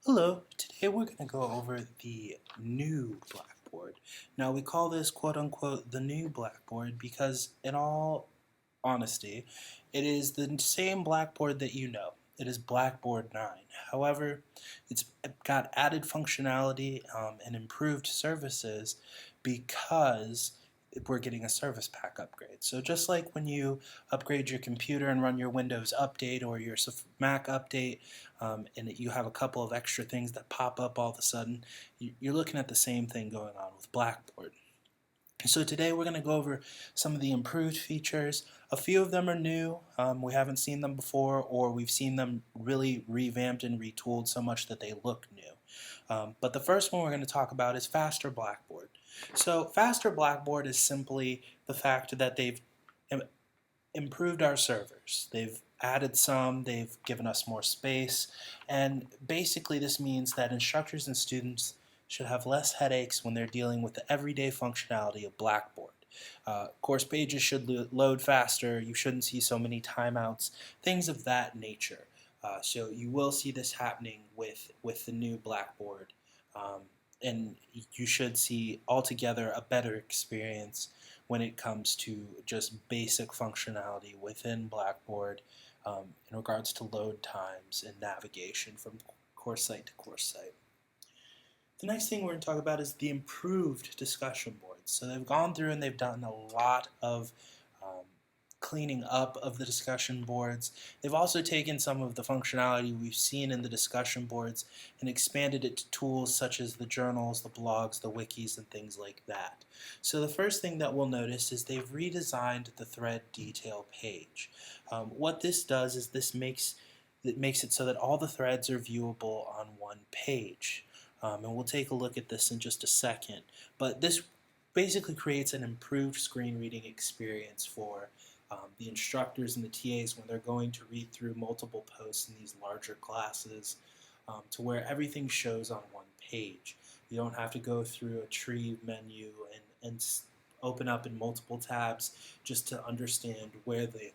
Hello, today we're going to go over the new Blackboard. Now we call this quote unquote the new Blackboard because in all honesty, it is the same Blackboard that you know. It is Blackboard 9. However, it's got added functionality and improved services because we're getting a service pack upgrade. So just like when you upgrade your computer and run your Windows update or your Mac update, and you have a couple of extra things that pop up all of a sudden, you're looking at the same thing going on with Blackboard. So today we're going to go over some of the improved features. A few of them are new. We haven't seen them before, or we've seen them really revamped and retooled so much that they look new. But the first one we're going to talk about is Faster Blackboard. So Faster Blackboard is simply the fact that they've improved our servers. They've added some, they've given us more space, and basically this means that instructors and students should have less headaches when they're dealing with the everyday functionality of Blackboard. Course pages should load faster, you shouldn't see so many timeouts, things of that nature. So you will see this happening with the new Blackboard, and you should see altogether a better experience when it comes to just basic functionality within Blackboard in regards to load times and navigation from course site to course site. The next thing we're going to talk about is the improved discussion boards. So they've gone through and they've done a lot of cleaning up of the discussion boards. They've also taken some of the functionality we've seen in the discussion boards and expanded it to tools such as the journals, the blogs, the wikis, and things like that. So the first thing that we'll notice is they've redesigned the thread detail page. What this does is this makes it so that all the threads are viewable on one page. And we'll take a look at this in just a second. But this basically creates an improved screen reading experience for the instructors and the TAs when they're going to read through multiple posts in these larger classes, to where everything shows on one page. You don't have to go through a tree menu and open up in multiple tabs just to understand where the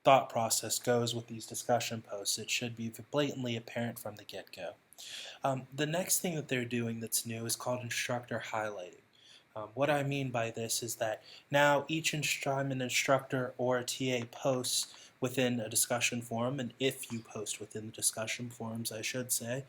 thought process goes with these discussion posts. It should be blatantly apparent from the get-go. The next thing that they're doing that's new is called instructor highlighting. What I mean by this is that now each time an instructor or a TA posts within a discussion forum, and if you post within the discussion forums, I should say,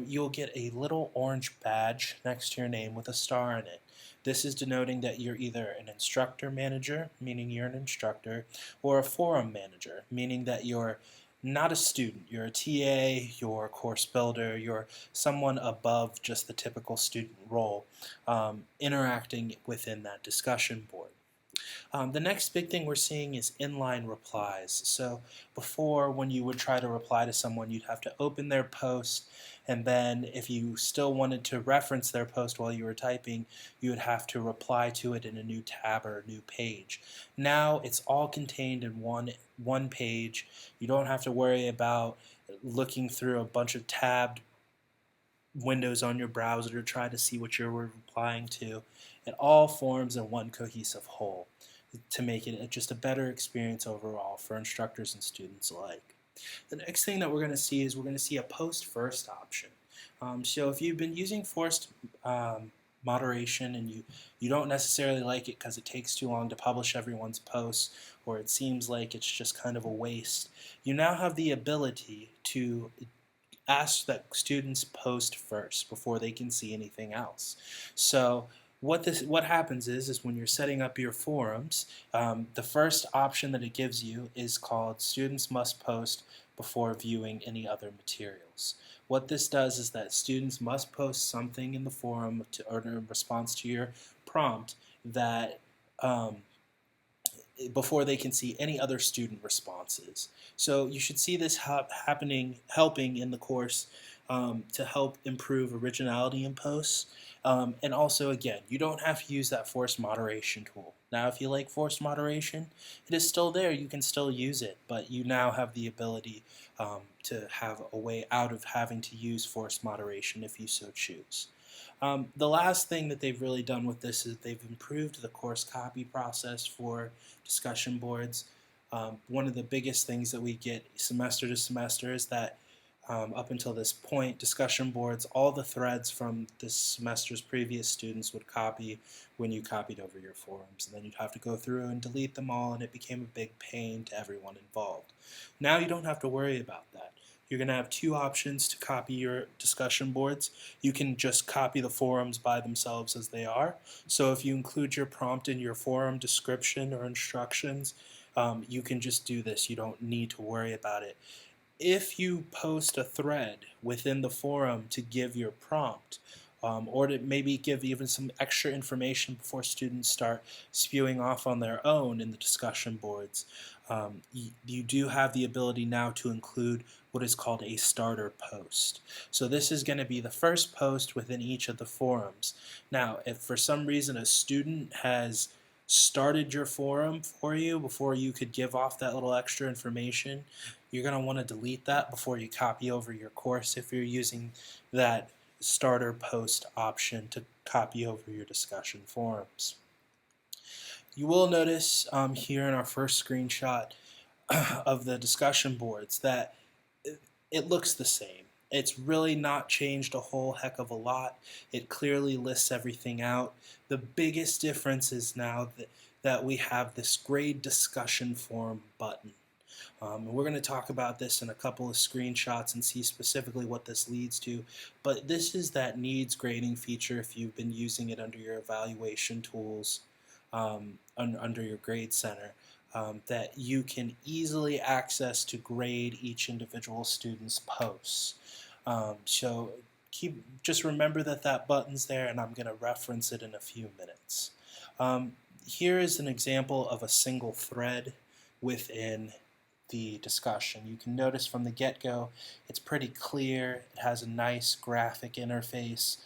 you'll get a little orange badge next to your name with a star in it. This is denoting that you're either an instructor manager, meaning you're an instructor, or a forum manager, meaning that you're not a student. You're a TA, you're a course builder, you're someone above just the typical student role, interacting within that discussion board. The next big thing we're seeing is inline replies. So before, when you would try to reply to someone, you'd have to open their post, and then if you still wanted to reference their post while you were typing, you would have to reply to it in a new tab or a new page. Now it's all contained in one page. You don't have to worry about looking through a bunch of tabbed windows on your browser to try to see what you're replying to. It all forms in one cohesive whole to make it just a better experience overall for instructors and students alike. The next thing that we're going to see is we're going to see a post first option. So if you've been using forced moderation and you don't necessarily like it because it takes too long to publish everyone's posts, or it seems like it's just kind of a waste, you now have the ability to ask that students post first before they can see anything else. So what happens is when you're setting up your forums, the first option that it gives you is called students must post before viewing any other materials. What this does is that students must post something in the forum or in response to your prompt that before they can see any other student responses. So you should see this helping in the course to help improve originality in posts. And also, again, you don't have to use that forced moderation tool. Now, if you like forced moderation, it is still there. You can still use it, but you now have the ability to have a way out of having to use forced moderation if you so choose. The last thing that they've really done with this is they've improved the course copy process for discussion boards. One of the biggest things that we get semester to semester is that up until this point, discussion boards, all the threads from this semester's previous students would copy when you copied over your forums, and then you'd have to go through and delete them all, and it became a big pain to everyone involved. Now you don't have to worry about that. You're going to have two options to copy your discussion boards. You can just copy the forums by themselves as they are. So if you include your prompt in your forum description or instructions, you can just do this. You don't need to worry about it. If you post a thread within the forum to give your prompt, or to maybe give even some extra information before students start spewing off on their own in the discussion boards, you do have the ability now to include what is called a starter post. So this is going to be the first post within each of the forums. Now, if for some reason a student has started your forum for you before you could give off that little extra information, you're going to want to delete that before you copy over your course if you're using that starter post option to copy over your discussion forums. You will notice here in our first screenshot of the discussion boards that it looks the same. It's really not changed a whole heck of a lot. It clearly lists everything out. The biggest difference is now that we have this grade discussion forum button. We're going to talk about this in a couple of screenshots and see specifically what this leads to. But this is that needs grading feature if you've been using it under your evaluation tools, under your grade center, that you can easily access to grade each individual student's posts. So just remember that button's there, and I'm going to reference it in a few minutes. Here is an example of a single thread within the discussion. You can notice from the get-go it's pretty clear. It has a nice graphic interface.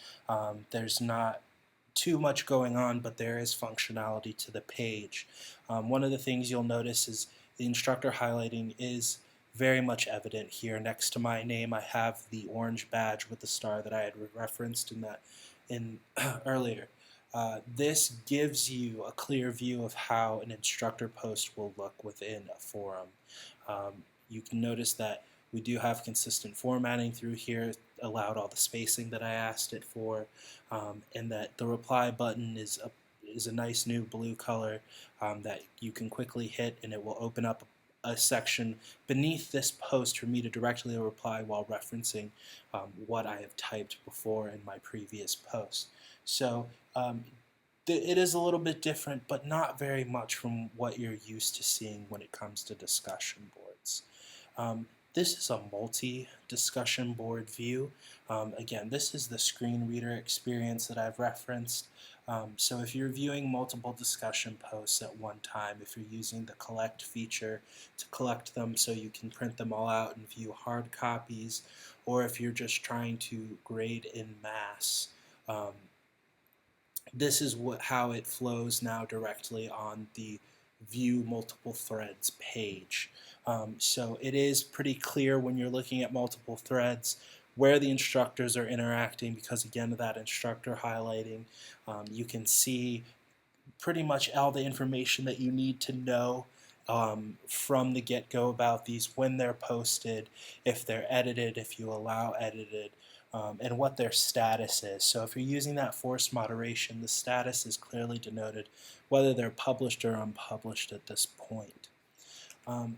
There's not too much going on, but there is functionality to the page. One of the things you'll notice is the instructor highlighting is very much evident here. Next to my name I have the orange badge with the star that I had referenced in earlier. This gives you a clear view of how an instructor post will look within a forum. You can notice that we do have consistent formatting through here, allowed all the spacing that I asked it for, and that the reply button is a nice new blue color that you can quickly hit, and it will open up a section beneath this post for me to directly reply while referencing what I have typed before in my previous post. So it is a little bit different, but not very much from what you're used to seeing when it comes to discussion boards. This is a multi-discussion board view. Again, this is the screen reader experience that I've referenced. So if you're viewing multiple discussion posts at one time, if you're using the collect feature to collect them so you can print them all out and view hard copies, or if you're just trying to grade in mass, this is how it flows now directly on the view multiple threads page. So it is pretty clear when you're looking at multiple threads where the instructors are interacting, because again of that instructor highlighting, you can see pretty much all the information that you need to know from the get-go about these, when they're posted, if they're edited, if you allow edited, and what their status is. So if you're using that forced moderation, the status is clearly denoted whether they're published or unpublished at this point.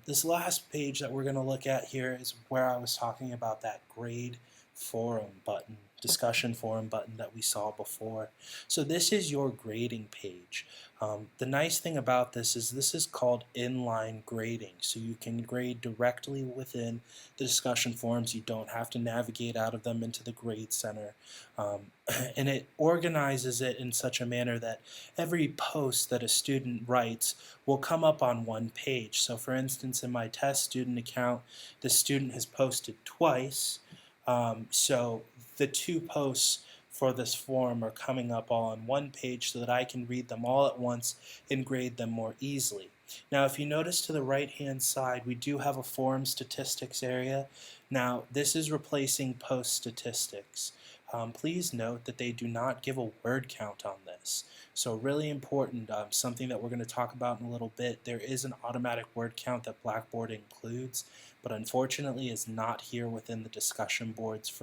This last page that we're going to look at here is where I was talking about that grade forum button, discussion forum button that we saw before. So this is your grading page. The nice thing about this is called inline grading. So you can grade directly within the discussion forums. You don't have to navigate out of them into the grade center. And it organizes it in such a manner that every post that a student writes will come up on one page. So for instance, in my test student account, the student has posted twice. So the two posts for this forum are coming up all on one page so that I can read them all at once and grade them more easily. Now if you notice to the right hand side, we do have a forum statistics area. Now this is replacing post statistics. please note that they do not give a word count on this. So really important, something that we're going to talk about in a little bit, there is an automatic word count that Blackboard includes, but unfortunately is not here within the discussion boards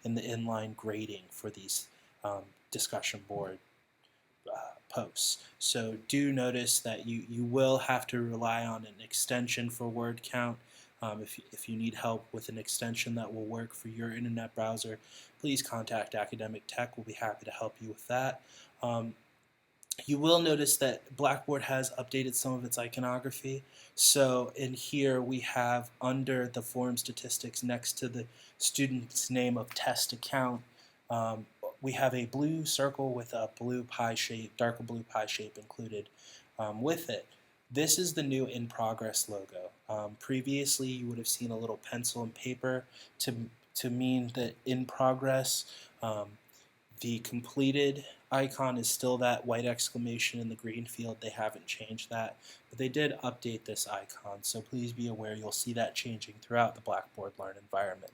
in the inline grading for these discussion board posts. So do notice that you will have to rely on an extension for word count. If you need help with an extension that will work for your internet browser, please contact Academic Tech. We'll be happy to help you with that. You will notice that Blackboard has updated some of its iconography. So in here we have under the form statistics next to the student's name of test account, um, we have a blue circle with a blue pie shape, darker blue pie shape included with it. This is the new in progress logo. Previously you would have seen a little pencil and paper to mean that in progress. The completed icon is still that white exclamation in the green field. They haven't changed that, but they did update this icon, so please be aware you'll see that changing throughout the Blackboard Learn environment.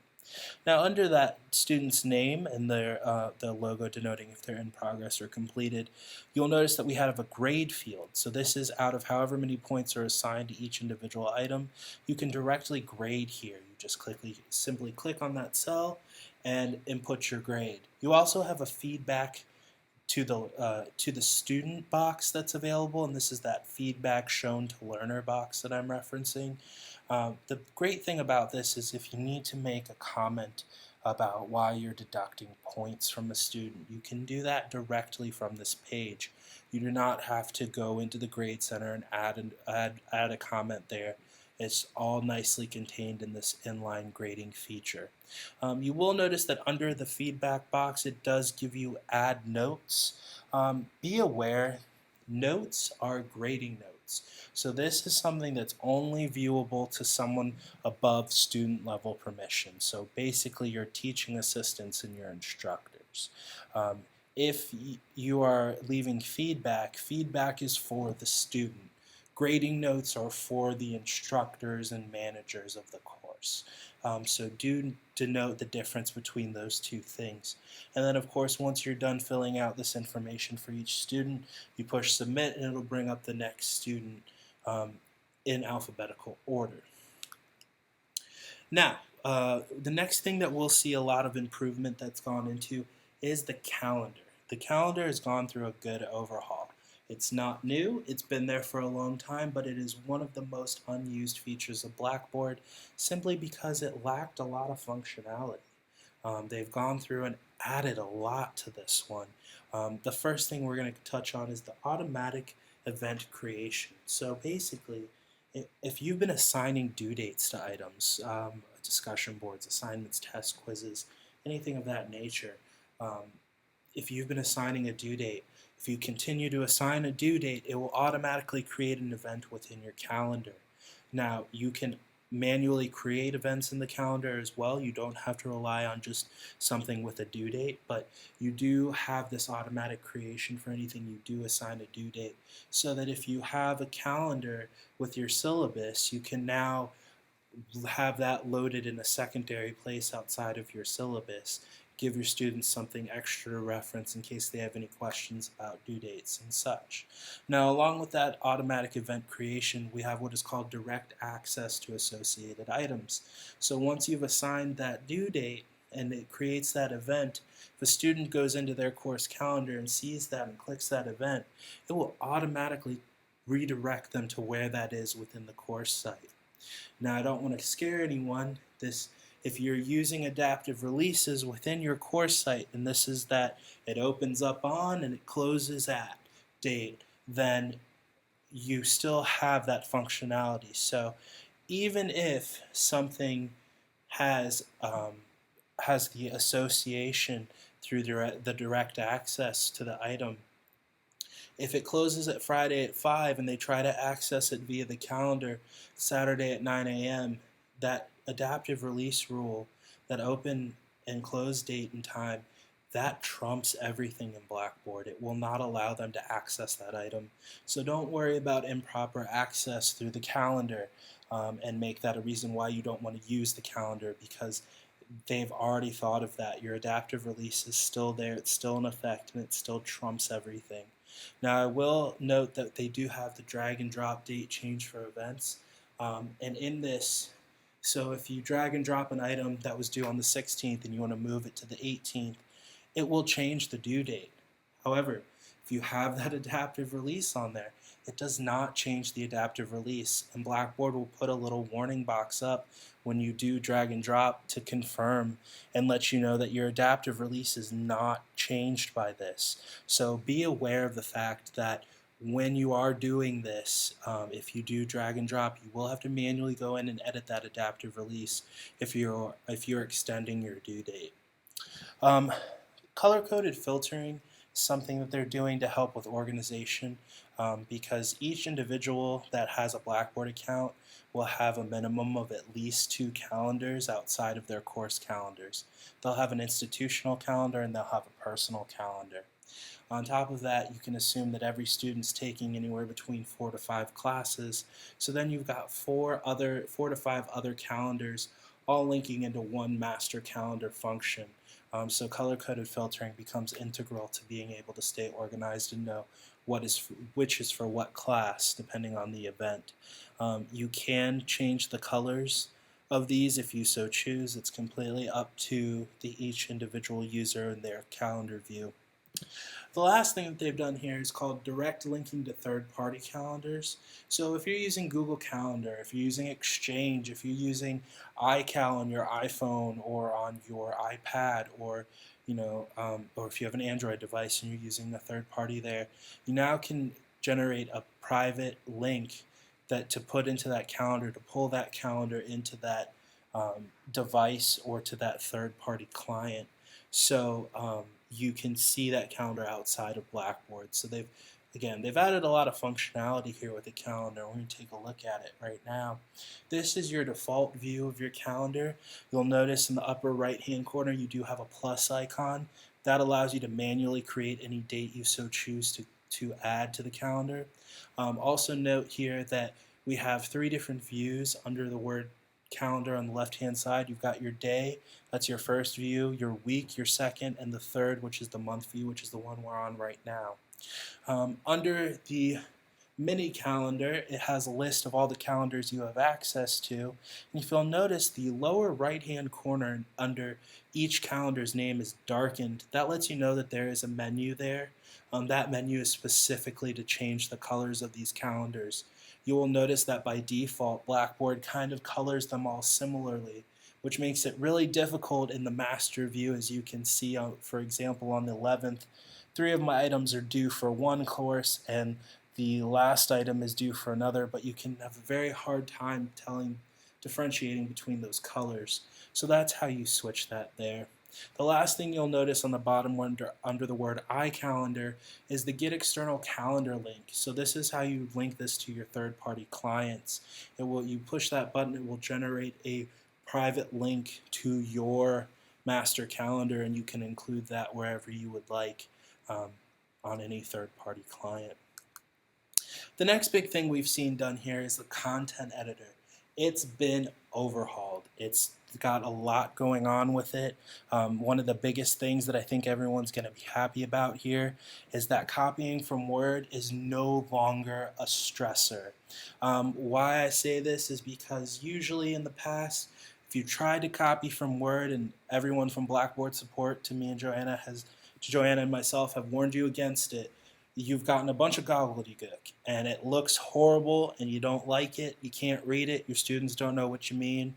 Now under that student's name and the logo denoting if they're in progress or completed, you'll notice that we have a grade field. So this is out of however many points are assigned to each individual item. You can directly grade here. You just simply click on that cell and input your grade. You also have a feedback to the student box that's available, and this is that feedback shown to learner box that I'm referencing. The great thing about this is if you need to make a comment about why you're deducting points from a student, you can do that directly from this page. You do not have to go into the Grade Center and add a comment there. It's all nicely contained in this inline grading feature. You will notice that under the feedback box it does give you add notes. Be aware, notes are grading notes. So this is something that's only viewable to someone above student level permission. So basically your teaching assistants and your instructors. If you are leaving feedback, feedback is for the student. Grading notes are for the instructors and managers of the course. So do denote the difference between those two things. And then of course once you're done filling out this information for each student, you push submit and it'll bring up the next student in alphabetical order. Now, the next thing that we'll see a lot of improvement that's gone into is the calendar. The calendar has gone through a good overhaul. It's not new, it's been there for a long time, but it is one of the most unused features of Blackboard simply because it lacked a lot of functionality. They've gone through and added a lot to this one. The first thing we're going to touch on is the automatic event creation. So basically, if you've been assigning due dates to items, discussion boards, assignments, tests, quizzes, anything of that nature, if you've been assigning a due date, if you continue to assign a due date, it will automatically create an event within your calendar. Now, you can manually create events in the calendar as well. You don't have to rely on just something with a due date, but you do have this automatic creation for anything you do assign a due date, so that if you have a calendar with your syllabus, you can now have that loaded in a secondary place outside of your syllabus. Give your students something extra to reference in case they have any questions about due dates and such. Now, along with that automatic event creation, we have what is called direct access to associated items. So once you've assigned that due date and it creates that event, if a student goes into their course calendar and sees that and clicks that event, it will automatically redirect them to where that is within the course site. Now, I don't want to scare anyone. If you're using adaptive releases within your course site, and this is that it opens up on and it closes at date, then you still have that functionality. So even if something has the association through the direct access to the item, if it closes at Friday at 5 and they try to access it via the calendar Saturday at 9 a.m., that adaptive release rule, that open and close date and time, that trumps everything in Blackboard. It will not allow them to access that item. So don't worry about improper access through the calendar and make that a reason why you don't want to use the calendar, because they've already thought of that. Your adaptive release is still there, it's still in effect, and it still trumps everything. Now, I will note that they do have the drag and drop date change for events. And in this, so if you drag and drop an item that was due on the 16th and you want to move it to the 18th, it will change the due date. However, if you have that adaptive release on there, it does not change the adaptive release, and Blackboard will put a little warning box up when you do drag and drop to confirm and let you know that your adaptive release is not changed by this. So be aware of the fact that when you are doing this, if you do drag and drop, you will have to manually go in and edit that adaptive release if you're extending your due date. Color-coded filtering is something that they're doing to help with organization, because each individual that has a Blackboard account will have a minimum of at least 2 calendars outside of their course calendars. They'll have an institutional calendar and they'll have a personal calendar. On top of that, you can assume that every student's taking anywhere between 4 to 5 classes, so then you've got 4 to 5 other calendars all linking into one master calendar function. So color-coded filtering becomes integral to being able to stay organized and know which is for what class, depending on the event. You can change the colors of these if you so choose. It's completely up to each individual user and their calendar view. The last thing that they've done here is called direct linking to third-party calendars. So if you're using Google Calendar, if you're using Exchange, if you're using iCal on your iPhone or on your iPad, or or if you have an Android device and you're using a third party there, you now can generate a private link to put into that calendar, to pull that calendar into that device or to that third-party client. So you can see that calendar outside of Blackboard. So they've added a lot of functionality here with the calendar. We're going to take a look at it right now. This is your default view of your calendar. You'll notice in the upper right-hand corner you do have a plus icon. That allows you to manually create any date you so choose to add to the calendar. Also note here that we have 3 different views under the word calendar. On the left-hand side, you've got your day, that's your first view, your week, your second, and the third, which is the month view, which is the one we're on right now. Under the mini calendar, it has a list of all the calendars you have access to, and if you'll notice, the lower right-hand corner under each calendar's name is darkened. That lets you know that there is a menu there. That menu is specifically to change the colors of these calendars. You will notice that by default, Blackboard kind of colors them all similarly, which makes it really difficult in the master view. As you can see, for example, on the 11th, 3 of my items are due for one course and the last item is due for another, but you can have a very hard time differentiating between those colors. So that's how you switch that there. The last thing you'll notice on the bottom under the word iCalendar is the Get External Calendar link. So this is how you link this to your third-party clients. You push that button, it will generate a private link to your master calendar, and you can include that wherever you would like on any third-party client. The next big thing we've seen done here is the content editor. It's been overhauled. It's got a lot going on with it. One of the biggest things that I think everyone's going to be happy about here is that copying from Word is no longer a stressor. Why I say this is because usually in the past, if you tried to copy from Word, and everyone from Blackboard support to me and Joanna and myself have warned you against it, you've gotten a bunch of gobbledygook, and it looks horrible, and you don't like it, you can't read it, your students don't know what you mean.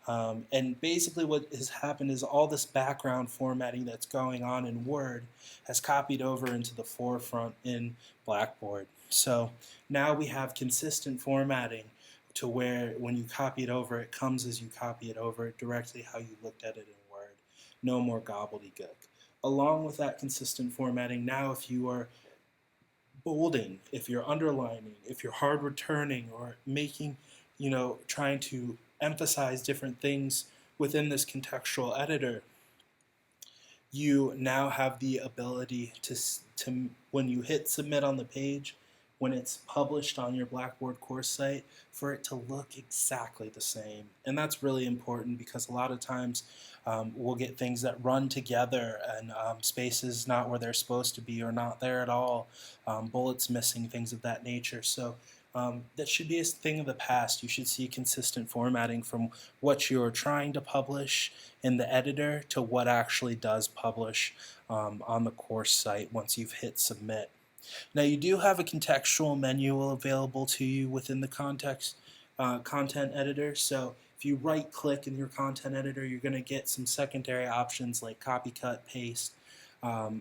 And basically what has happened is all this background formatting that's going on in Word has copied over into the forefront in Blackboard. So now we have consistent formatting to where when you copy it over, it comes as you copy it over, directly how you looked at it in Word. No more gobbledygook. Along with that consistent formatting, now if you are bolding, if you're underlining, if you're hard returning, or making, trying to emphasize different things within this contextual editor, you now have the ability to when you hit submit on the page, when it's published on your Blackboard course site for it to look exactly the same. And that's really important because a lot of times we'll get things that run together and spaces not where they're supposed to be or not there at all, bullets missing, things of that nature. So that should be a thing of the past. You should see consistent formatting from what you're trying to publish in the editor to what actually does publish on the course site once you've hit submit. Now you do have a contextual menu available to you within the content editor. So if you right click in your content editor, you're going to get some secondary options like copy, cut, paste.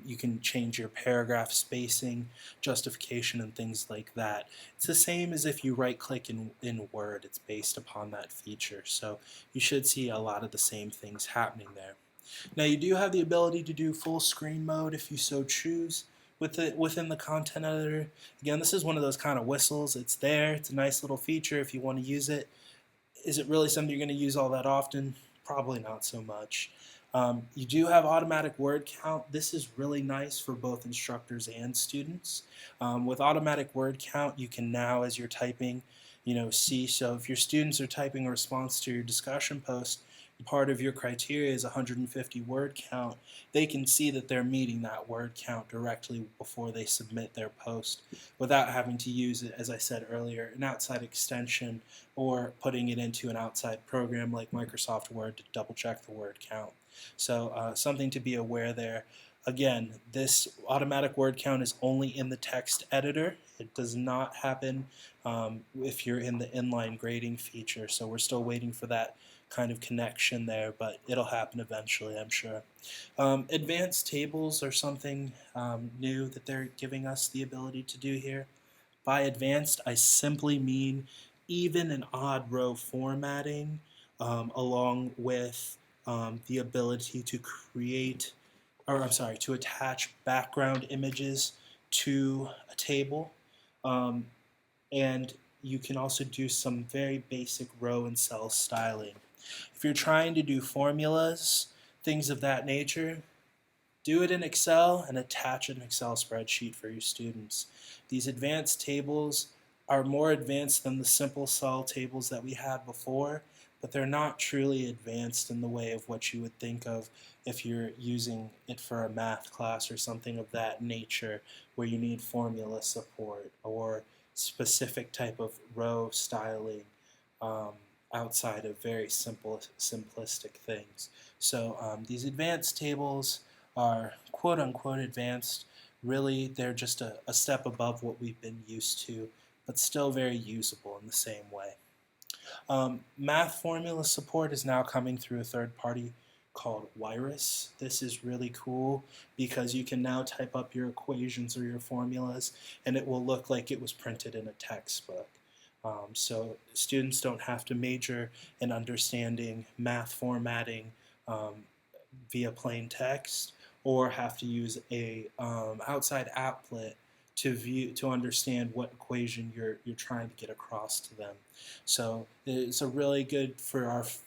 You can change your paragraph spacing, justification, and things like that. It's the same as if you right click in Word. It's based upon that feature. So you should see a lot of the same things happening there. Now you do have the ability to do full screen mode if you so choose within the content editor. Again, this is one of those kind of whistles. It's there. It's a nice little feature if you want to use it. Is it really something you're going to use all that often? Probably not so much. You do have automatic word count. This is really nice for both instructors and students. With automatic word count, you can now, as you're typing, see. So if your students are typing a response to your discussion post, part of your criteria is 150 word count. They can see that they're meeting that word count directly before they submit their post without having to use it, as I said earlier, an outside extension or putting it into an outside program like Microsoft Word to double check the word count. So something to be aware there. Again, this automatic word count is only in the text editor. It does not happen if you're in the inline grading feature, so we're still waiting for that kind of connection there, but it'll happen eventually, I'm sure. Advanced tables are something new that they're giving us the ability to do here. By advanced, I simply mean even and odd row formatting along with the ability to create, or I'm sorry, to attach background images to a table. Um, and you can also do some very basic row and cell styling. If you're trying to do formulas, things of that nature, do it in Excel and attach an Excel spreadsheet for your students. These advanced tables are more advanced than the simple cell tables that we had before, but they're not truly advanced in the way of what you would think of if you're using it for a math class or something of that nature where you need formula support or specific type of row styling um, outside of very simplistic things. So these advanced tables are quote-unquote advanced. Really, they're just a step above what we've been used to, but still very usable in the same way. Math formula support is now coming through a third party called Wirus. This is really cool because you can now type up your equations or your formulas and it will look like it was printed in a textbook. So students don't have to major in understanding math formatting via plain text or have to use a outside applet to understand what equation you're trying to get across to them. So it's a really good for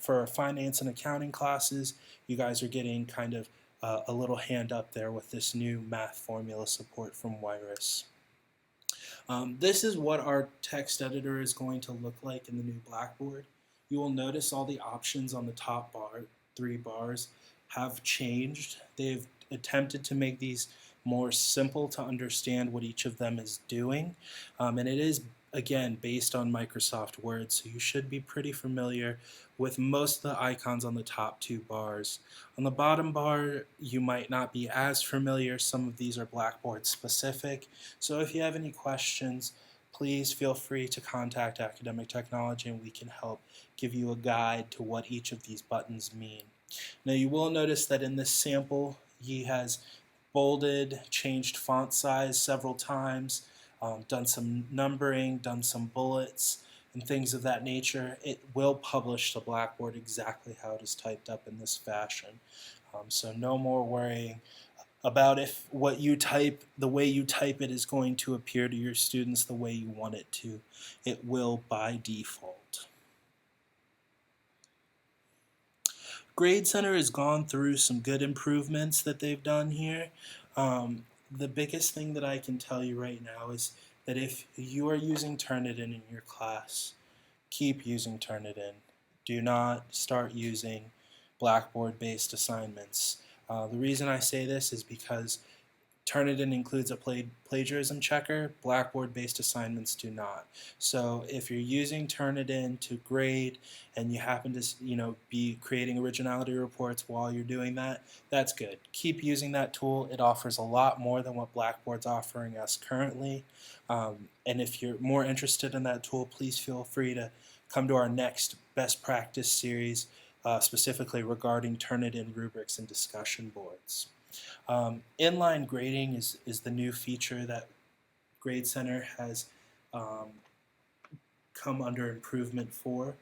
our finance and accounting classes. You guys are getting kind of a little hand up there with this new math formula support from Wirus. This is what our text editor is going to look like in the new Blackboard. You will notice all the options on the top three bars have changed. They've attempted to make these more simple to understand what each of them is doing. And it is, again, based on Microsoft Word, so you should be pretty familiar with most of the icons on the top two bars. On the bottom bar, you might not be as familiar. Some of these are Blackboard specific. So if you have any questions, please feel free to contact Academic Technology and we can help give you a guide to what each of these buttons mean. Now you will notice that in this sample, he has bolded, changed font size several times, done some numbering, done some bullets, and things of that nature. It will publish to Blackboard exactly how it is typed up in this fashion. So no more worrying about if what you type, the way you type it is going to appear to your students the way you want it to. It will by default. Grade Center has gone through some good improvements that they've done here. The biggest thing that I can tell you right now is that if you are using Turnitin in your class, keep using Turnitin. Do not start using Blackboard-based assignments. The reason I say this is because Turnitin includes a plagiarism checker. Blackboard-based assignments do not. So if you're using Turnitin to grade and you happen to be creating originality reports while you're doing that, that's good. Keep using that tool. It offers a lot more than what Blackboard's offering us currently. And if you're more interested in that tool, please feel free to come to our next best practice series, specifically regarding Turnitin rubrics and discussion boards. Inline grading is the new feature that Grade Center has come under improvement for.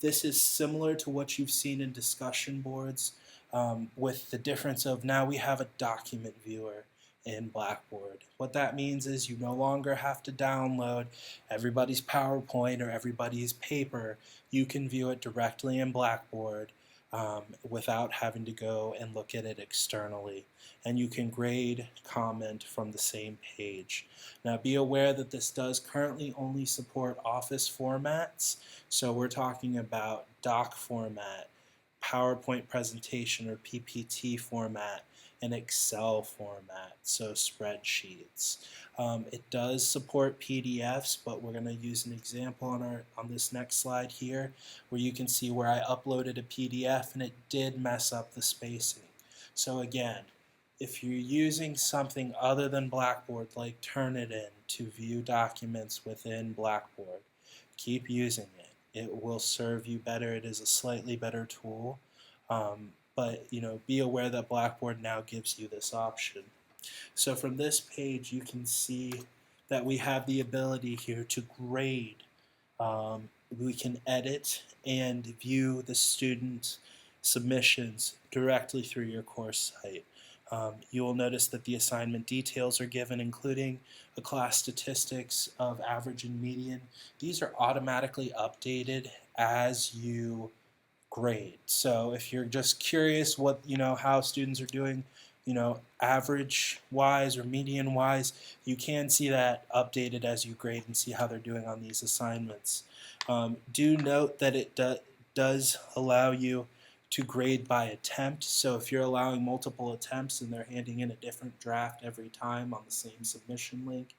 This is similar to what you've seen in discussion boards, with the difference of now we have a document viewer in Blackboard. What that means is you no longer have to download everybody's PowerPoint or everybody's paper. You can view it directly in Blackboard without having to go and look at it externally. And you can grade, comment from the same page. Now be aware that this does currently only support Office formats, so we're talking about doc format, PowerPoint presentation or PPT format, and Excel format, so spreadsheets. It does support PDFs, but we're going to use an example on this next slide here where you can see where I uploaded a PDF and it did mess up the spacing. So again, if you're using something other than Blackboard like Turnitin to view documents within Blackboard, keep using it. It will serve you better. It is a slightly better tool. But be aware that Blackboard now gives you this option. So from this page you can see that we have the ability here to grade. We can edit and view the student submissions directly through your course site. You will notice that the assignment details are given, including a class statistics of average and median. These are automatically updated as you grade. So if you're just curious what how students are doing, average wise or median wise, you can see that updated as you grade and see how they're doing on these assignments. Do note that it does allow you to grade by attempt. So if you're allowing multiple attempts and they're handing in a different draft every time on the same submission link,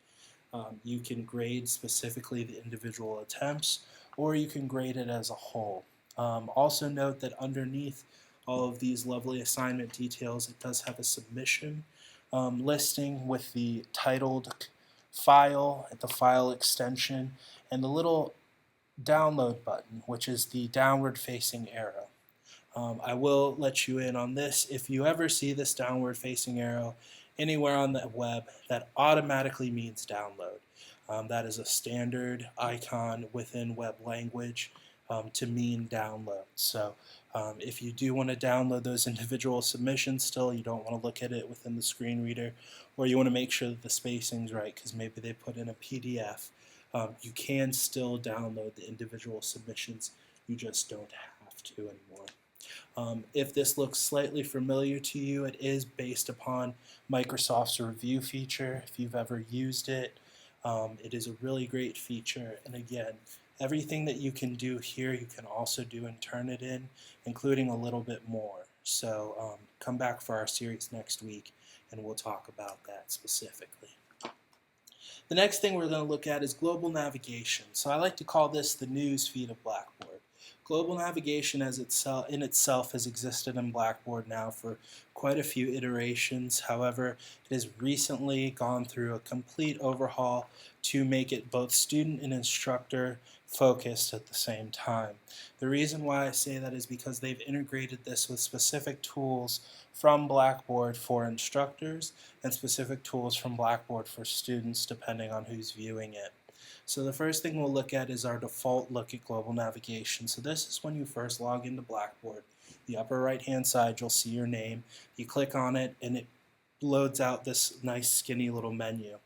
you can grade specifically the individual attempts, or you can grade it as a whole. Also note that underneath all of these lovely assignment details, it does have a submission listing with the titled file, the file extension, and the little download button, which is the downward facing arrow. I will let you in on this. If you ever see this downward facing arrow anywhere on the web, that automatically means download. That is a standard icon within web language to mean download. So if you do want to download those individual submissions still, you don't want to look at it within the screen reader, or you want to make sure that the spacing's right because maybe they put in a PDF, you can still download the individual submissions. You just don't have to anymore. If this looks slightly familiar to you, it is based upon Microsoft's review feature. If you've ever used it, it is a really great feature. And again, everything that you can do here, you can also do in Turnitin, including a little bit more. So come back for our series next week, and we'll talk about that specifically. The next thing we're going to look at is global navigation. So I like to call this the news feed of Blackboard. Global navigation in itself has existed in Blackboard now for quite a few iterations. However, it has recently gone through a complete overhaul to make it both student and instructor focused at the same time. The reason why I say that is because they've integrated this with specific tools from Blackboard for instructors and specific tools from Blackboard for students, depending on who's viewing it. So the first thing we'll look at is our default look at global navigation. So this is when you first log into Blackboard. The upper right hand side, you'll see your name. You click on it and it loads out this nice skinny little menu.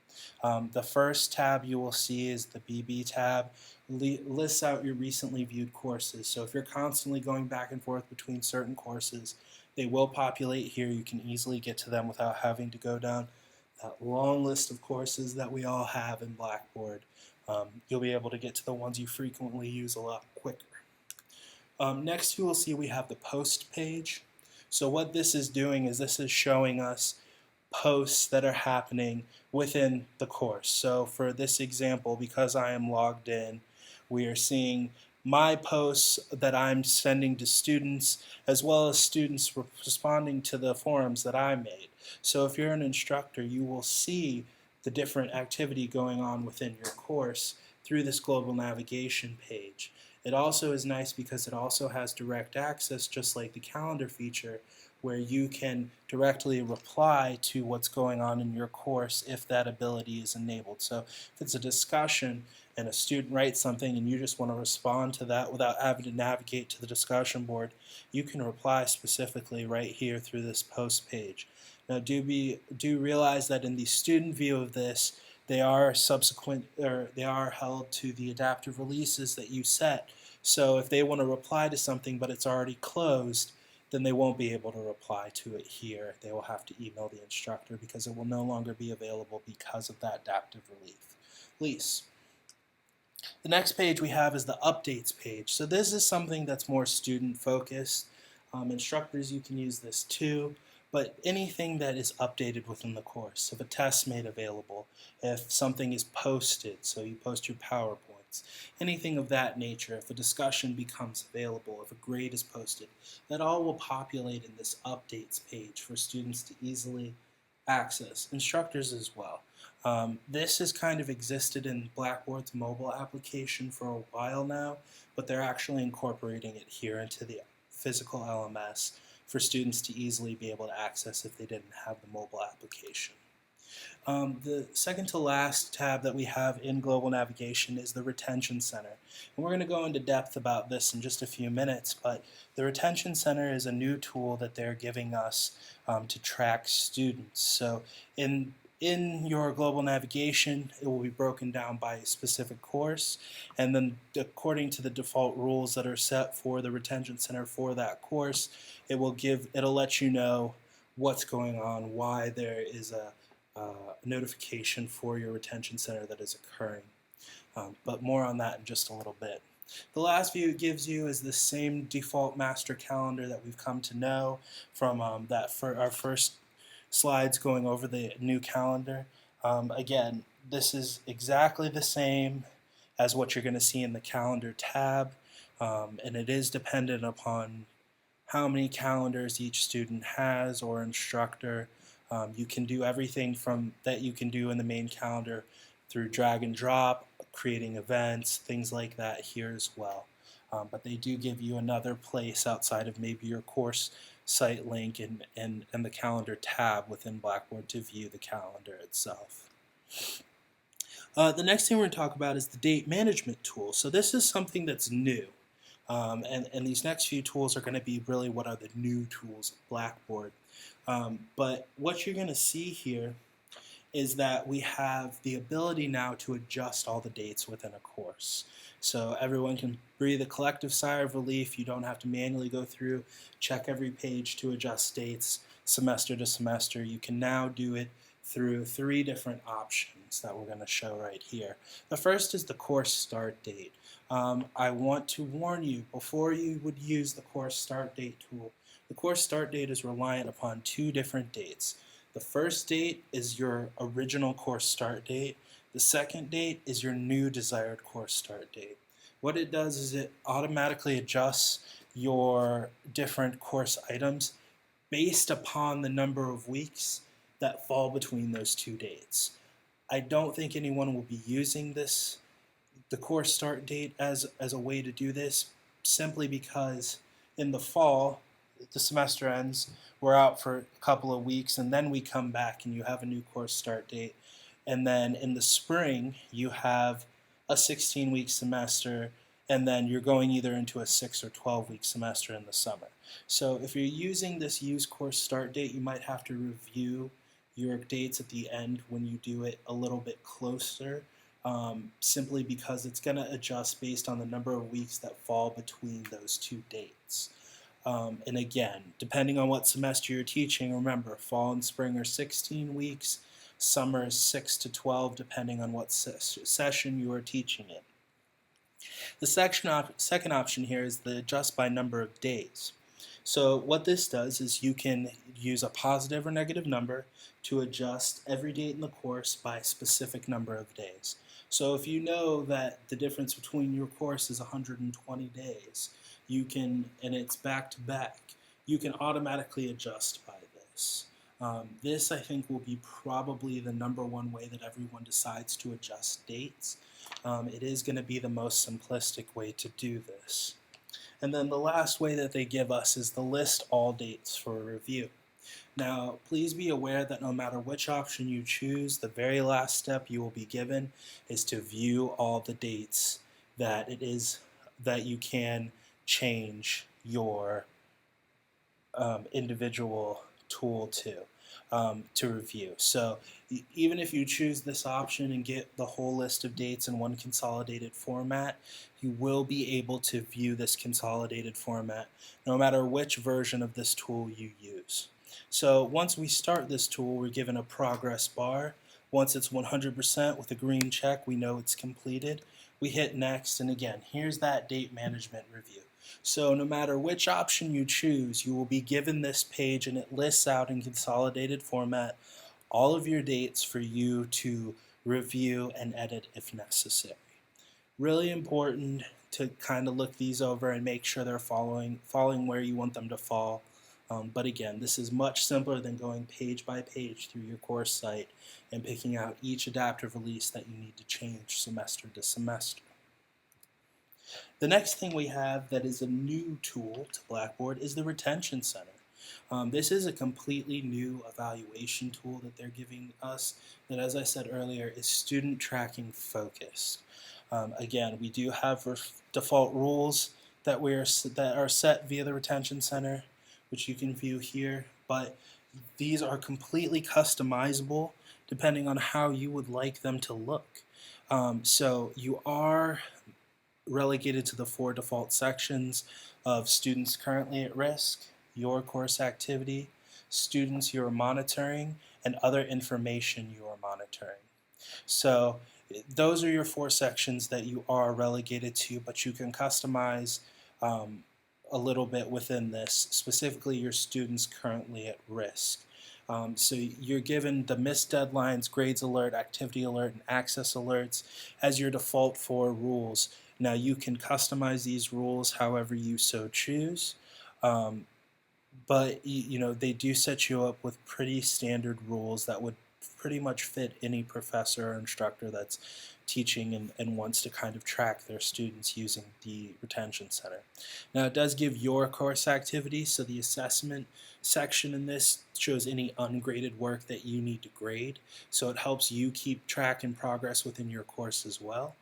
The first tab you will see is the BB tab. Lists out your recently viewed courses. So if you're constantly going back and forth between certain courses, they will populate here. You can easily get to them without having to go down that long list of courses that we all have in Blackboard. You'll be able to get to the ones you frequently use a lot quicker. Next, you will see we have the post page. So what this is doing is this is showing us posts that are happening within the course. So for this example, because I am logged in, we are seeing my posts that I'm sending to students, as well as students responding to the forums that I made. So if you're an instructor, you will see the different activity going on within your course through this global navigation page. It also is nice because it also has direct access, just like the calendar feature, where you can directly reply to what's going on in your course if that ability is enabled. So if it's a discussion and a student writes something and you just want to respond to that without having to navigate to the discussion board, you can reply specifically right here through this post page. Now do realize that in the student view of this, they are held to the adaptive releases that you set. So if they want to reply to something but it's already closed, then they won't be able to reply to it here. They will have to email the instructor because it will no longer be available because of that adaptive release. The next page we have is the updates page. So this is something that's more student focused. Instructors, you can use this too, but anything that is updated within the course, if a test made available, if something is posted, so you post your PowerPoints, anything of that nature, if a discussion becomes available, if a grade is posted, that all will populate in this updates page for students to easily access, instructors as well. This has kind of existed in Blackboard's mobile application for a while now, but they're actually incorporating it here into the physical LMS for students to easily be able to access if they didn't have the mobile application. The second to last tab that we have in Global Navigation is the Retention Center. And we're going to go into depth about this in just a few minutes, but the Retention Center is a new tool that they're giving us to track students. So in your global navigation, it will be broken down by a specific course, and then according to the default rules that are set for the Retention Center for that course, it'll let you know what's going on, why there is a notification for your retention center that is occurring. But more on that in just a little bit. The last view it gives you is the same default master calendar that we've come to know from our first slides going over the new calendar. Again, this is exactly the same as what you're going to see in the calendar tab, and it is dependent upon how many calendars each student has or instructor. You can do everything from that you can do in the main calendar through drag and drop, creating events, things like that here as well. But they do give you another place outside of maybe your course site link and the calendar tab within Blackboard to view the calendar itself. The next thing we're going to talk about is the date management tool. So this is something that's new. And these next few tools are going to be really what are the new tools of Blackboard. But what you're going to see here is that we have the ability now to adjust all the dates within a course. So everyone can breathe a collective sigh of relief. You don't have to manually go through, check every page to adjust dates semester to semester. You can now do it through 3 different options that we're going to show right here. The first is the course start date. I want to warn you, before you would use the course start date tool, the course start date is reliant upon 2 different dates. The first date is your original course start date. The second date is your new desired course start date. What it does is it automatically adjusts your different course items based upon the number of weeks that fall between those 2 dates. I don't think anyone will be using the course start date as a way to do this, simply because in the fall, the semester ends, we're out for a couple of weeks, and then we come back and you have a new course start date. And then in the spring, you have a 16-week semester, and then you're going either into a 6 or 12-week semester in the summer. So if you're using this use course start date, you might have to review your dates at the end when you do it a little bit closer, simply because it's going to adjust based on the number of weeks that fall between those 2 dates. And again, depending on what semester you're teaching, remember, fall and spring are 16 weeks, Some are 6 to 12 depending on what session you are teaching in. The second option here is the adjust by number of days. So what this does is you can use a positive or negative number to adjust every date in the course by a specific number of days. So if you know that the difference between your course is 120 days, you can, and it's back to back, you can automatically adjust by this. This, I think, will be probably the number one way that everyone decides to adjust dates. It is going to be the most simplistic way to do this. And then the last way that they give us is to list all dates for review. Now, please be aware that no matter which option you choose, the very last step you will be given is to view all the dates that you can change your individual tool to review. So even if you choose this option and get the whole list of dates in one consolidated format, you will be able to view this consolidated format no matter which version of this tool you use. So once we start this tool, we're given a progress bar. Once it's 100% with a green check, we know it's completed. We hit next, and again, here's that date management review. So no matter which option you choose, you will be given this page, and it lists out in consolidated format all of your dates for you to review and edit if necessary. Really important to kind of look these over and make sure they're falling where you want them to fall. But again, this is much simpler than going page by page through your course site and picking out each adaptive release that you need to change semester to semester. The next thing we have that is a new tool to Blackboard is the Retention Center. This is a completely new evaluation tool that they're giving us that, as I said earlier, is student tracking focused. Again, we do have default rules that are set via the Retention Center, which you can view here, but these are completely customizable depending on how you would like them to look. So you are relegated to the 4 default sections of students currently at risk, your course activity, students you are monitoring, and other information you are monitoring. So those are your 4 sections that you are relegated to, but you can customize a little bit within this, specifically your students currently at risk. So you're given the missed deadlines, grades alert, activity alert, and access alerts as your default 4 rules. Now you can customize these rules however you so choose, but they do set you up with pretty standard rules that would pretty much fit any professor or instructor that's teaching and wants to kind of track their students using the Retention Center. Now it does give your course activity, so the assessment section in this shows any ungraded work that you need to grade, so it helps you keep track and progress within your course as well.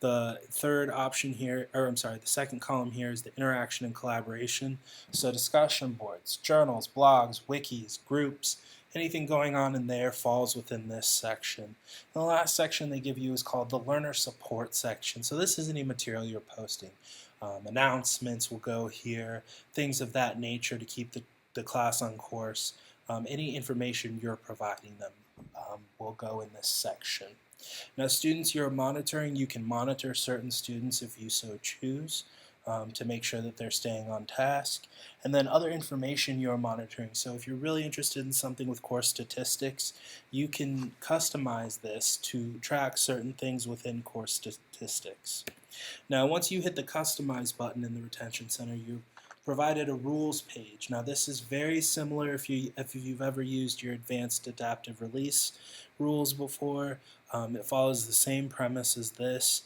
The third option here, the second column here is the interaction and collaboration. So discussion boards, journals, blogs, wikis, groups, anything going on in there falls within this section. And the last section they give you is called the learner support section. So this is any material you're posting. Announcements will go here, things of that nature to keep the class on course. Any information you're providing them will go in this section. Now, students you're monitoring, you can monitor certain students if you so choose to make sure that they're staying on task. And then other information you're monitoring. So if you're really interested in something with course statistics, you can customize this to track certain things within course statistics. Now, once you hit the Customize button in the Retention Center, you provided a rules page. Now this is very similar if you've ever used your advanced adaptive release rules before. It follows the same premise as this.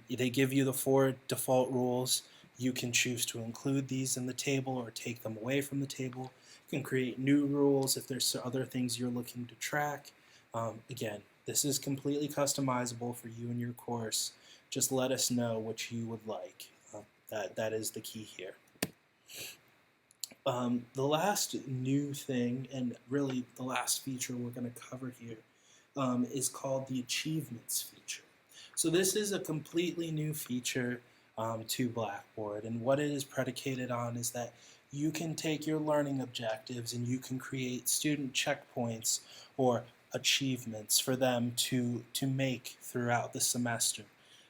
They give you the 4 default rules. You can choose to include these in the table or take them away from the table. You can create new rules if there's other things you're looking to track. Again, this is completely customizable for you and your course. Just let us know what you would like. That is the key here. The last new thing, and really the last feature we're going to cover here, is called the Achievements feature. So this is a completely new feature to Blackboard, and what it is predicated on is that you can take your learning objectives and you can create student checkpoints or achievements for them to make throughout the semester.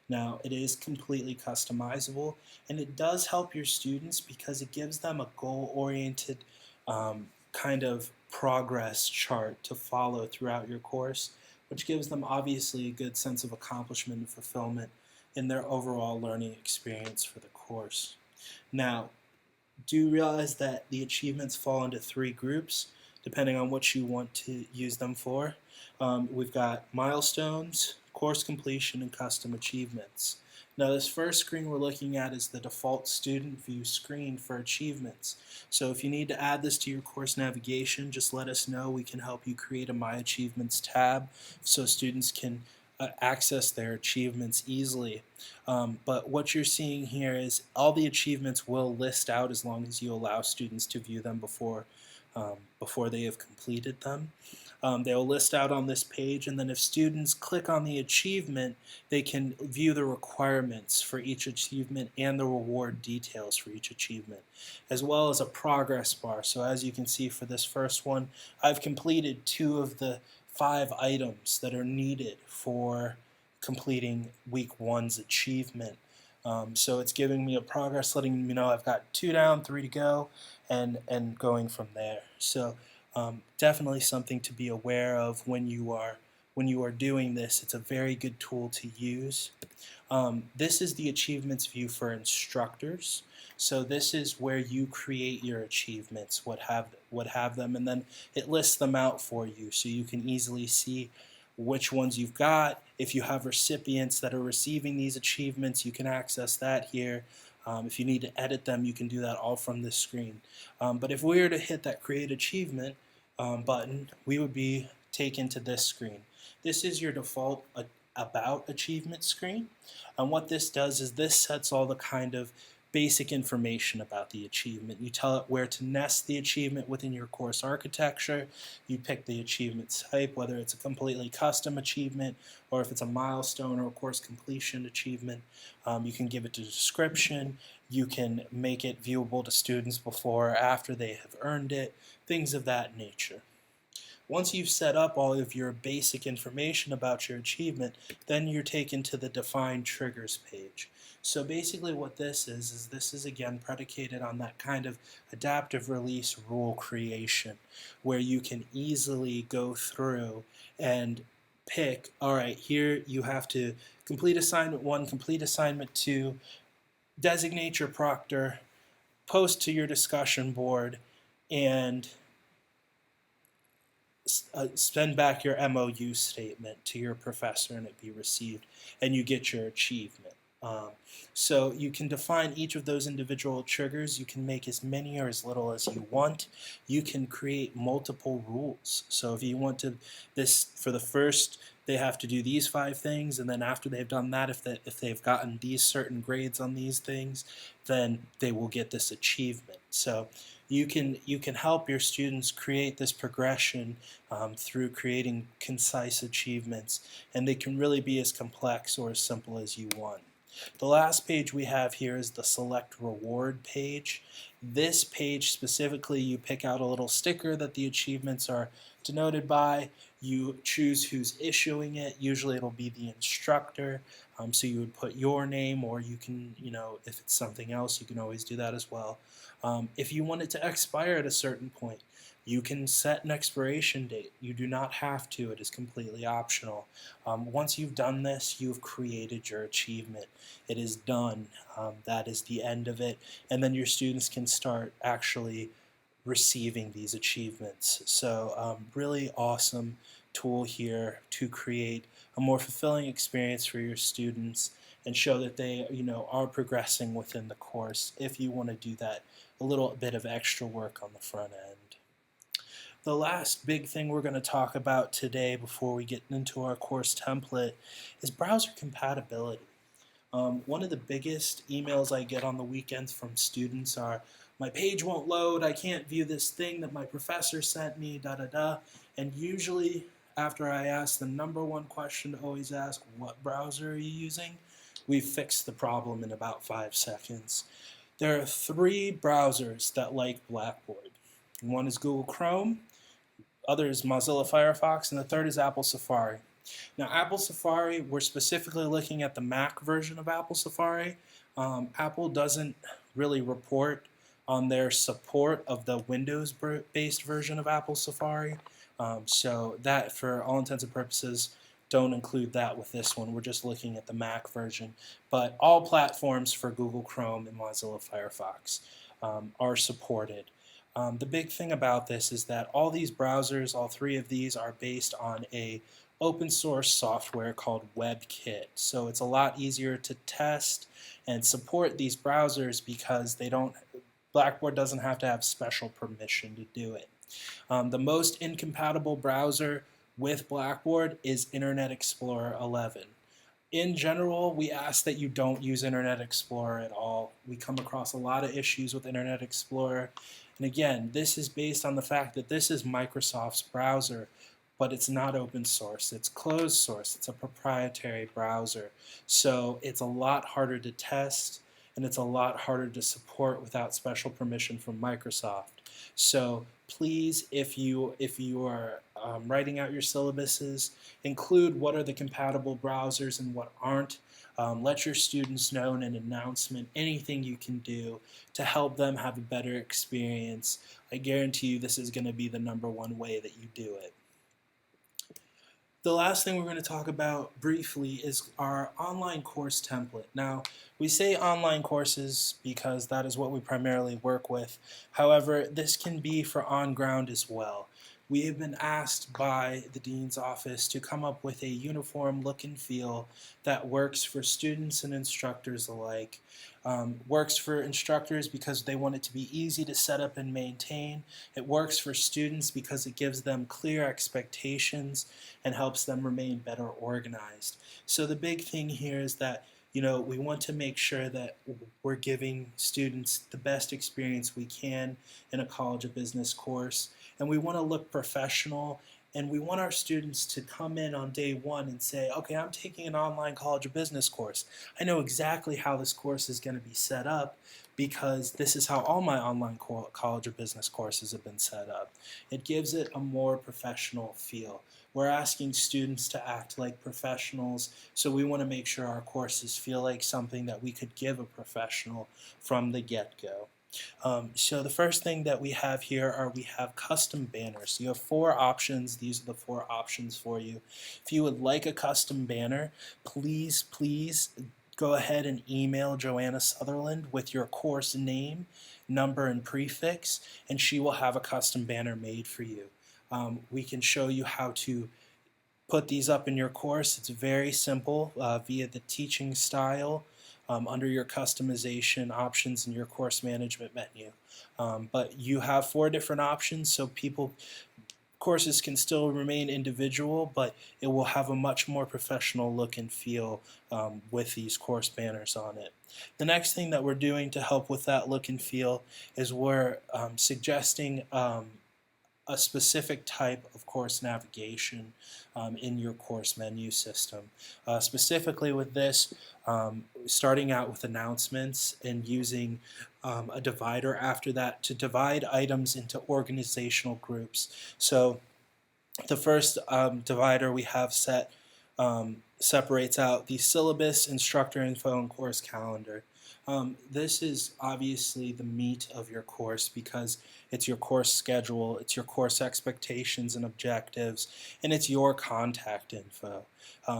Now, it is completely customizable, and it does help your students because it gives them a goal-oriented kind of progress chart to follow throughout your course, which gives them obviously a good sense of accomplishment and fulfillment in their overall learning experience for the course. Now, do realize that the achievements fall into three groups depending on what you want to use them for. We've got milestones, course completion, and custom achievements. Now, this first screen we're looking at is the default student view screen for achievements. So if you need to add this to your course navigation, just let us know. We can help you create a My Achievements tab so students can access their achievements easily. But what you're seeing here is all the achievements will list out as long as you allow students to view them before they have completed them. They'll list out on this page, and then if students click on the achievement, they can view the requirements for each achievement and the reward details for each achievement, as well as a progress bar. So as you can see for this first one, I've completed 2 of the 5 items that are needed for completing week 1's achievement. So it's giving me a progress, letting me know I've got 2 down, 3 to go, and going from there. So definitely something to be aware of when you are doing this. It's a very good tool to use. This is the achievements view for instructors. So this is where you create your achievements, what have them, and then it lists them out for you so you can easily see which ones you've got. If you have recipients that are receiving these achievements, you can access that here. If you need to edit them, you can do that all from this screen. But if we were to hit that Create Achievement button, we would be taken to this screen. This is your default About Achievement screen. And what this does is this sets all the kind of basic information about the achievement. You tell it where to nest the achievement within your course architecture. You pick the achievement type, whether it's a completely custom achievement or if it's a milestone or a course completion achievement. You can give it a description. You can make it viewable to students before or after they have earned it, things of that nature. Once you've set up all of your basic information about your achievement, then you're taken to the Define Triggers page. So basically what this is this is again predicated on that kind of adaptive release rule creation, where you can easily go through and pick, all right, here you have to complete assignment 1, complete assignment 2, designate your proctor, post to your discussion board, and send back your MOU statement to your professor and it be received, and you get your achievement. So you can define each of those individual triggers. You can make as many or as little as you want. You can create multiple rules. So if you want to, this for the first, they have to do these 5 things, and then after they've done that, if they've gotten these certain grades on these things, then they will get this achievement. So you can help your students create this progression through creating concise achievements, and they can really be as complex or as simple as you want. The last page we have here is the Select Reward page. This page specifically, you pick out a little sticker that the achievements are denoted by. You choose who's issuing it. Usually it'll be the instructor. So you would put your name, or you can, if it's something else, you can always do that as well. If you want it to expire at a certain point, you can set an expiration date. You do not have to. It is completely optional. Once you've done this, you've created your achievement. It is done. That is the end of it. And then your students can start actually receiving these achievements. So really awesome tool here to create a more fulfilling experience for your students and show that they are progressing within the course if you want to do that a little bit of extra work on the front end. The last big thing we're going to talk about today before we get into our course template is browser compatibility. One of the biggest emails I get on the weekends from students are, my page won't load, I can't view this thing that my professor sent me, and usually after I ask the number one question to always ask, what browser are you using? We fix the problem in about 5 seconds. There are 3 browsers that like Blackboard. One is Google Chrome, other is Mozilla Firefox, and the third is Apple Safari. Now, Apple Safari, we're specifically looking at the Mac version of Apple Safari. Apple doesn't really report on their support of the Windows-based version of Apple Safari. So that, for all intents and purposes, don't include that with this one. We're just looking at the Mac version. But all platforms for Google Chrome and Mozilla Firefox are supported. The big thing about this is that all these browsers, all three of these, are based on a open source software called WebKit. So it's a lot easier to test and support these browsers because Blackboard doesn't have to have special permission to do it. The most incompatible browser with Blackboard is Internet Explorer 11. In general, we ask that you don't use Internet Explorer at all. We come across a lot of issues with Internet Explorer. And again, this is based on the fact that this is Microsoft's browser, but it's not open source. It's closed source. It's a proprietary browser. So it's a lot harder to test, and it's a lot harder to support without special permission from Microsoft. So please, if you are writing out your syllabuses, include what are the compatible browsers and what aren't. Let your students know in an announcement anything you can do to help them have a better experience. I guarantee you this is going to be the #1 way that you do it. The last thing we're going to talk about briefly is our online course template. Now, we say online courses because that is what we primarily work with. However, this can be for on-ground as well. We have been asked by the Dean's office to come up with a uniform look and feel that works for students and instructors alike. Works for instructors because they want it to be easy to set up and maintain. It works for students because it gives them clear expectations and helps them remain better organized. So the big thing here is that we want to make sure that we're giving students the best experience we can in a College of Business course, and we want to look professional, and we want our students to come in on day one and say, okay, I'm taking an online College of Business course. I know exactly how this course is going to be set up because this is how all my online College of Business courses have been set up. It gives it a more professional feel. We're asking students to act like professionals, so we want to make sure our courses feel like something that we could give a professional from the get-go. So the first thing that we have here we have custom banners. So you have 4 options. These are the 4 options for you. If you would like a custom banner, please go ahead and email Joanna Sutherland with your course name, number, and prefix, and she will have a custom banner made for you. We can show you how to put these up in your course. It's very simple via the teaching style under your customization options in your course management menu. But you have 4 different options, so courses can still remain individual, but it will have a much more professional look and feel with these course banners on it. The next thing that we're doing to help with that look and feel is we're suggesting a specific type of course navigation in your course menu system. Specifically with this, starting out with announcements and using a divider after that to divide items into organizational groups. So the first divider we have set separates out the syllabus, instructor info, and course calendar. This is obviously the meat of your course because it's your course schedule, it's your course expectations and objectives, and it's your contact info.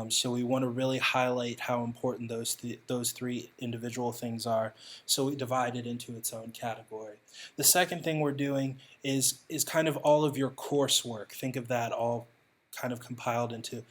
So we want to really highlight how important those 3 individual things are, so we divide it into its own category. The second thing we're doing is kind of all of your coursework. Think of that all kind of compiled into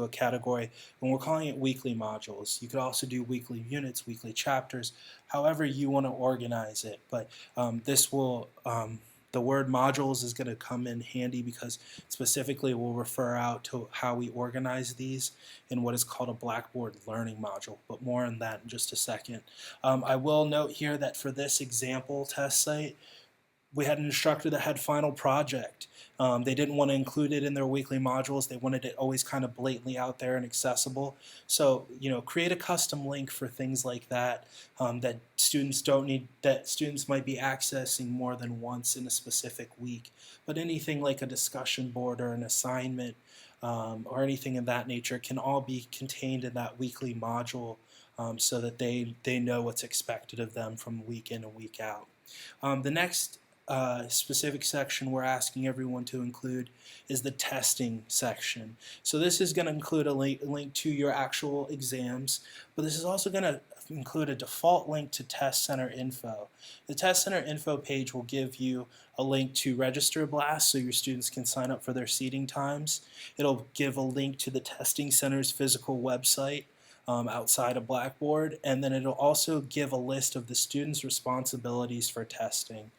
a category, and we're calling it weekly modules. You could also do weekly units, weekly chapters, however you want to organize it. But the word modules is going to come in handy because specifically we'll refer out to how we organize these in what is called a Blackboard learning module, but more on that in just a second. I will note here that for this example test site, we had an instructor that had final project. They didn't want to include it in their weekly modules. They wanted it always kind of blatantly out there and accessible. So, create a custom link for things like that, that students don't need, that students might be accessing more than once in a specific week. But anything like a discussion board or an assignment, or anything of that nature can all be contained in that weekly module, so that they know what's expected of them from week in and week out. The next specific section we're asking everyone to include is the testing section. So this is going to include a link to your actual exams, but this is also going to include a default link to Test Center info. The Test Center info page will give you a link to register Blast so your students can sign up for their seating times. It'll give a link to the Testing Center's physical website, outside of Blackboard, and then it'll also give a list of the students' responsibilities for testing.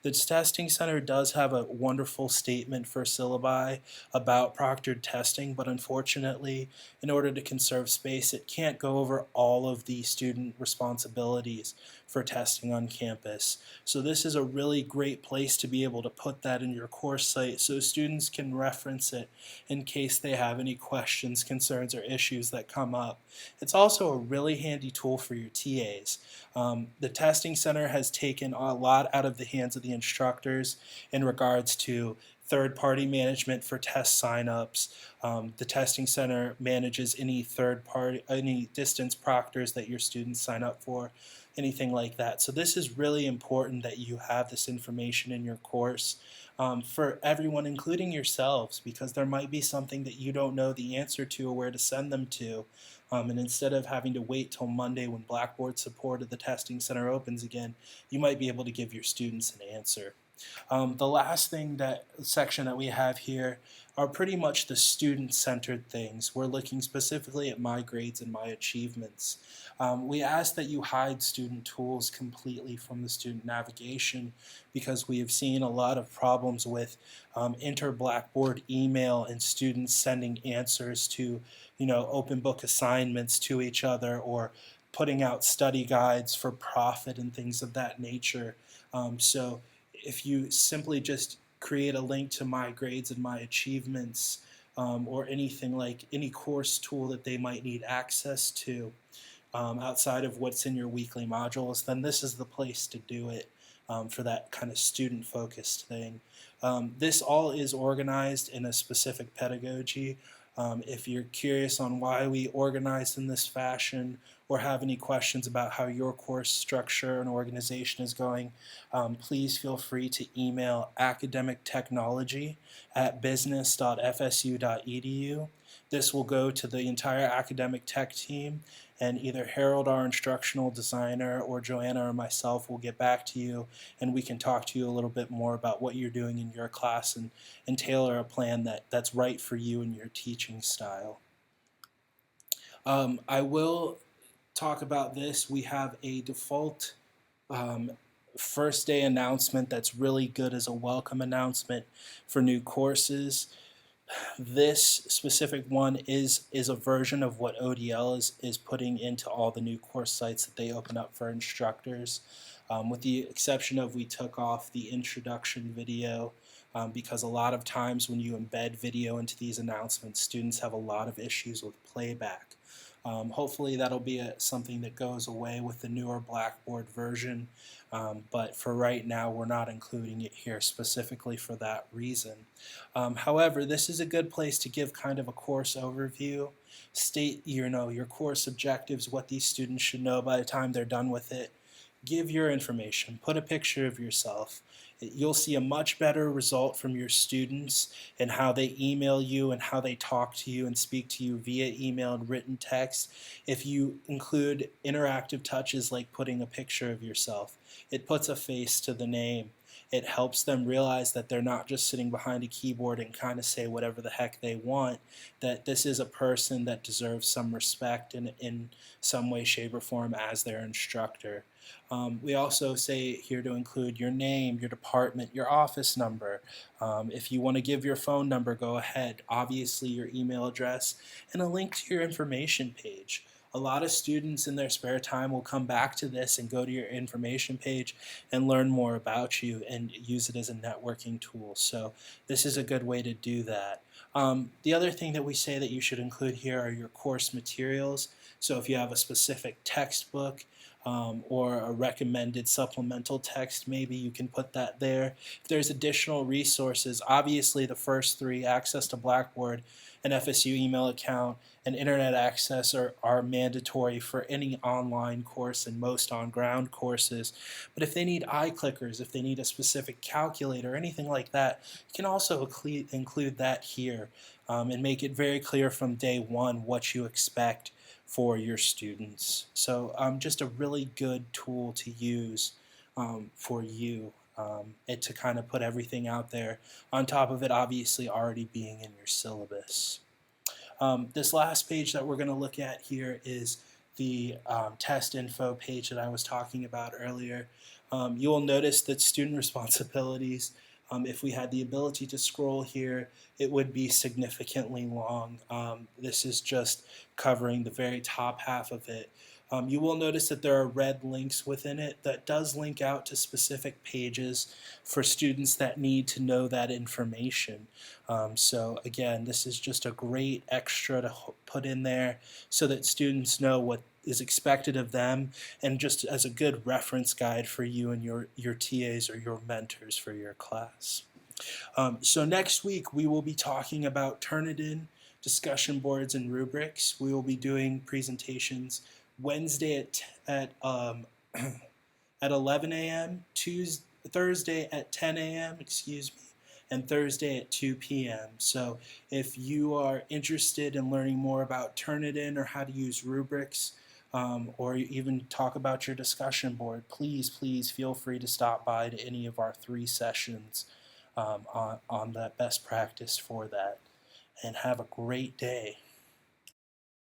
The Testing Center does have a wonderful statement for syllabi about proctored testing, but unfortunately, in order to conserve space, it can't go over all of the student responsibilities for testing on campus. So this is a really great place to be able to put that in your course site so students can reference it in case they have any questions, concerns, or issues that come up. It's also a really handy tool for your TAs. The Testing Center has taken a lot out of the hands of the instructors in regards to third-party management for test signups. The Testing Center manages any third-party, any distance proctors that your students sign up for, anything like that. So this is really important that you have this information in your course, for everyone, including yourselves, because there might be something that you don't know the answer to or where to send them to. And instead of having to wait till Monday when Blackboard support of the Testing Center opens again, you might be able to give your students an answer. The last section that we have here are pretty much the student-centered things. We're looking specifically at my grades and my achievements. We ask that you hide student tools completely from the student navigation because we have seen a lot of problems with inter-Blackboard email and students sending answers to open book assignments to each other, or putting out study guides for profit and things of that nature. So if you simply just create a link to my grades and my achievements, or anything like any course tool that they might need access to, outside of what's in your weekly modules, then this is the place to do it, for that kind of student-focused thing. This all is organized in a specific pedagogy. If you're curious on why we organized in this fashion, or have any questions about how your course structure and organization is going, please feel free to email academictechnology@business.fsu.edu. This will go to the entire academic tech team, and either Harold, our instructional designer, or Joanna or myself will get back to you, and we can talk to you a little bit more about what you're doing in your class, and tailor a plan that's right for you and your teaching style. I will talk about this. We have a default first day announcement that's really good as a welcome announcement for new courses. This specific one is a version of what ODL is putting into all the new course sites that they open up for instructors, with the exception of we took off the introduction video, because a lot of times when you embed video into these announcements, students have a lot of issues with playback. Hopefully that'll be something that goes away with the newer Blackboard version, but for right now we're not including it here specifically for that reason. However, this is a good place to give kind of a course overview, state your course objectives, what these students should know by the time they're done with it. Give your information, put a picture of yourself. You'll see a much better result from your students and how they email you and how they talk to you and speak to you via email and written text if you include interactive touches like putting a picture of yourself. It puts a face to the name. It helps them realize that they're not just sitting behind a keyboard and kind of say whatever the heck they want, that this is a person that deserves some respect in some way, shape, or form as their instructor. We also say here to include your name, your department, your office number. If you want to give your phone number, go ahead. Obviously your email address and a link to your information page. A lot of students in their spare time will come back to this and go to your information page and learn more about you and use it as a networking tool. So this is a good way to do that. The other thing that we say that you should include here are your course materials. So if you have a specific textbook, or a recommended supplemental text, maybe you can put that there. If there's additional resources, obviously the first three, access to Blackboard, an FSU email account, and internet access are mandatory for any online course and most on-ground courses. But if they need iClickers, if they need a specific calculator, anything like that, you can also include that here, and make it very clear from day one what you expect for your students. So just a really good tool to use for you, and to kind of put everything out there, on top of it obviously already being in your syllabus. This last page that we're going to look at here is the test info page that I was talking about earlier. You will notice that student responsibilities, if we had the ability to scroll here, it would be significantly long. This is just covering the very top half of it. You will notice that there are red links within it that does link out to specific pages for students that need to know that information. So again, this is just a great extra to put in there so that students know what is expected of them, and just as a good reference guide for you and your TAs or your mentors for your class. So next week we will be talking about Turnitin, discussion boards, and rubrics. We will be doing presentations Wednesday at 11 a.m., Thursday at 10 a.m., excuse me, and Thursday at 2 p.m. So if you are interested in learning more about Turnitin or how to use rubrics, or even talk about your discussion board, please feel free to stop by to any of our 3 sessions on that best practice for that. And have a great day.